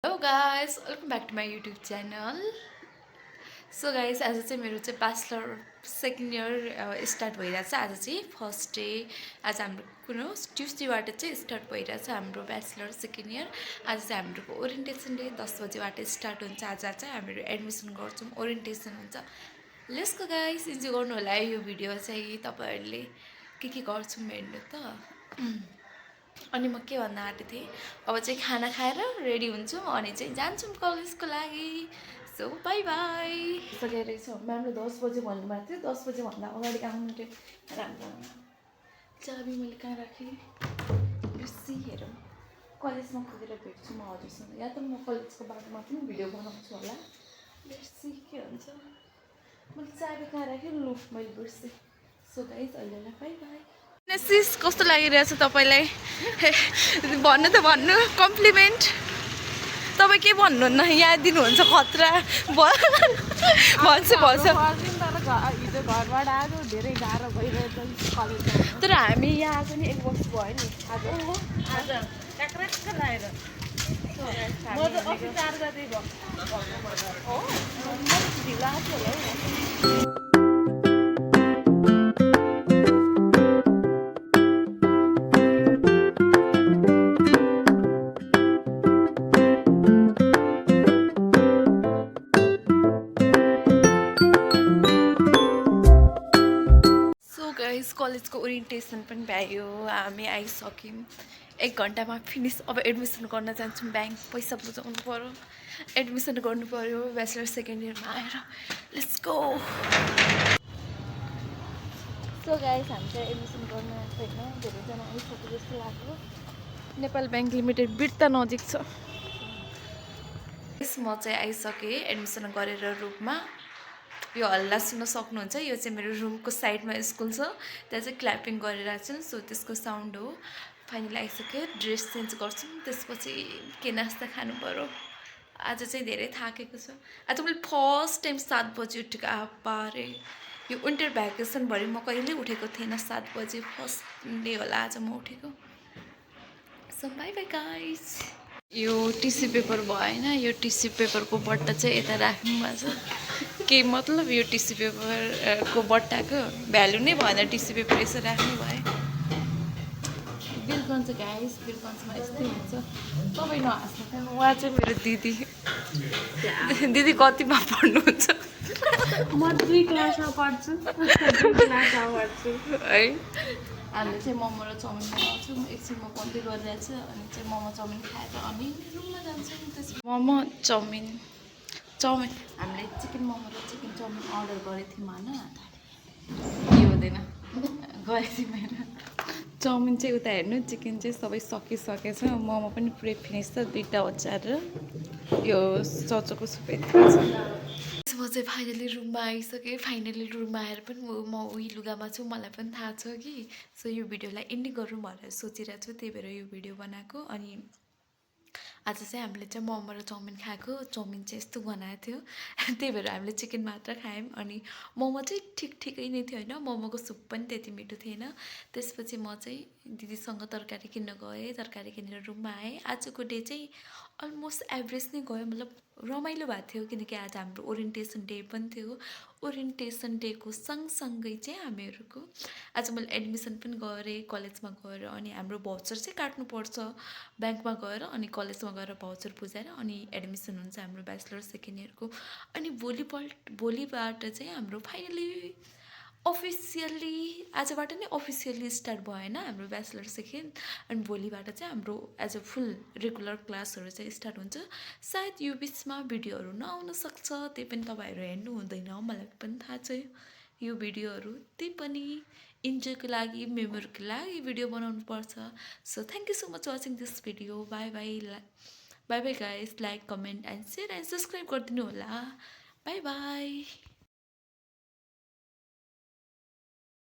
Hello guys welcome back to my YouTube channel. So guys आज चाहिँ मेरो चाहिँ ब्याचलर सेकेन्ड इयर स्टार्ट भइरहेछ। आज चाहिँ फर्स्ट डे। आज हाम्रो कुन हो ट्युसडेबाट चाहिँ स्टार्ट भइरहेछ हाम्रो ब्याचलर सेकेन्ड इयर। आज चाहिँ हाम्रो ओरिएन्टेसन डे 10 बजीबाट स्टार्ट हुन्छ। आज चाहिँ हामीहरू एडमिसन गर्छौँ, ओरिएन्टेसन हुन्छ। लेट्स गो गाइस, इन्जोय गर्नु होला यो भिडियो चाहिँ तपाईँहरूले के गर्छौँ हेर्नु त। अनि म के भन्न आँटेको थिएँ, अब चाहिँ खाना खाएर रेडी हुन्छौँ अनि चाहिँ जान्छौँ कलेजको लागि। So by by. सकेर रहेछ म्यामले 10 बजे भन्नुभएको थियो, 10 बजेभन्दा अगाडि आउनु थियो। राम्रो चाबी मैले कहाँ राखेँ बिर्सी। हेरौँ कलेजमा पुगेर भेट्छु म हजुरसँग, या त म कलेजको बाटोमा पनि भिडियो बनाउँछु होला। बिर्सी के हुन्छ, मैले चाबी कहाँ राखेँ, लु मैले बिर्सेँ। सो गाइस अहिलेलाई बाई बाई। सिस कस्तो लागिरहेछ तपाईँलाई? भन्नु त भन्नु, कम्प्लिमेन्ट। तपाईँ के भन्नुहुन्न, यहाँ दिनुहुन्छ खतरा भन्छु तर हामी यहाँ आएको नि 1 वर्ष भयो नि आज। गाइस कलेजको ओरिएन्टेसन पनि भ्यायो, हामी आइसक्यौँ। 1 घन्टामा फिनिस। अब एडमिसन गर्न जान्छौँ, ब्याङ्क पैसा बुझाउनु पऱ्यो, एडमिसन गर्नु पऱ्यो ब्याचलर सेकेन्ड इयरमा आएर। Let's go. सो गाइस हामी चाहिँ एडमिसन गर्न आएको होइन, धेरैजना आइसक्यो जस्तो लाग्यो। नेपाल ब्याङ्क लिमिटेड बिर्ता नजिक छ। म चाहिँ आइसकेँ एडमिसन गरेर रुममा। यो हल्ला सुन्न सक्नुहुन्छ, यो चाहिँ मेरो रुमको साइडमा स्कुल छ, त्यहाँ चाहिँ क्ल्यापिङ गरिरहेको छु। सो त्यसको साउन्ड हो। फाइनली आइसक्यो, ड्रेस चेन्ज गर्छौँ, त्यसपछि के नास्ता खानु पऱ्यो। आज चाहिँ धेरै थाकेको छु। आज मैले फर्स्ट टाइम 7 बजी उठेको। आबारे यो विन्टर भ्याकेसनभरि म कहिल्यै उठेको थिएन। 7 बजी फर्स्ट डे होला आज म उठेको। So by by guys. यो टिस्यु पेपर भएन, यो टिस्यु पेपरको बट्टा चाहिँ यता राख्नु भएको छ। के मतलब यो टिस्यु पेपरको बट्टाको भ्यालु नै भएन, टिस्यु पेपर यसो राख्नु भयो। बिरगन्ज गाइस, बिरगन्जमा यस्तै हुन्छ। तपाईँ नहाँस्नु, उहाँ चाहिँ मेरो दिदी। दिदी कतिमा पढ्नुहुन्छ? म 2 क्लासमा पढ्छु। 2 क्लासमा पढ्छु है। हामीले चाहिँ मोमो र चाउमिन बनाउँछौँ। एकछिन म पढ्दै गरिरहेको छु, अनि चाहिँ मोमो चाउमिन खाएर अनि रुममा जान्छौँ। त्यसपछि मोमो चाउमिन हामीले चिकन मोमो र चिकन चाउमिन अर्डर गरेको थियौँ होइन। के हुँदैन गएको थियौँ होइन। चाउमिन चाहिँ उता हेर्नु, चिकन चाहिँ सबै सकिसकेछ। मोमो पनि पुरै फिनिस छ, 2टा अचार र यो चचोको सुप यति छ। म चाहिँ फाइनली रुममा आइसकेँ। फाइनली रुममा आएर पनि म उही लुगामा छु, मलाई पनि थाहा छ कि। सो यो भिडियोलाई एन्डिङ गरौँ भनेर सोचिरहेको छु, त्यही भएर यो भिडियो बनाएको। अनि आज चाहिँ हामीले चाहिँ मोमो र चाउमिन खाएको। चाउमिन चाहिँ यस्तो बनाएको थियो, त्यही भएर हामीले चिकन मात्र खायौँ। अनि मोमो चाहिँ ठिकै नै थियो होइन, मोमोको सुप पनि त्यति मिठो थिएन। त्यसपछि म चाहिँ दिदीसँग तरकारी किन्न गएँ, तरकारी किनेर रुममा आएँ। आजको डे चाहिँ अलमोस्ट एभरेज नै गयो, मतलब रमाइलो भएको थियो किनकि आज हाम्रो ओरिएन्टेसन डे पनि थियो। ओरिएन्टेसन डेको सँगसँगै चाहिँ हामीहरूको आज मैले एडमिसन पनि गरेँ कलेजमा गएर। अनि हाम्रो भाउचर चाहिँ काट्नुपर्छ ब्याङ्कमा गएर, अनि कलेजमा गएर भाउचर बुझाएर अनि एडमिसन हुन्छ हाम्रो ब्याचलर सेकेन्ड इयरको। अनि भोलिबाट चाहिँ हाम्रो फाइनली अफिसियल्ली आजबाट नै अफिसियल्ली स्टार्ट भयो होइन हाम्रो ब्याचलर सेकेन्ड। अनि भोलिबाट चाहिँ हाम्रो एज अ फुल रेगुलर क्लासहरू चाहिँ स्टार्ट हुन्छ। सायद यो बिचमा भिडियोहरू नआउन सक्छ, त्यही पनि तपाईँहरू हेर्नु हुँदैन, मलाई पनि थाहा छ। यो भिडियोहरू त्यही पनि इन्जोयको लागि, मेमोरीको लागि भिडियो बनाउनु पर्छ। So thank you so much watching this video. By by by by guys. Like, comment and share and subscribe गरिदिनु होला। By by.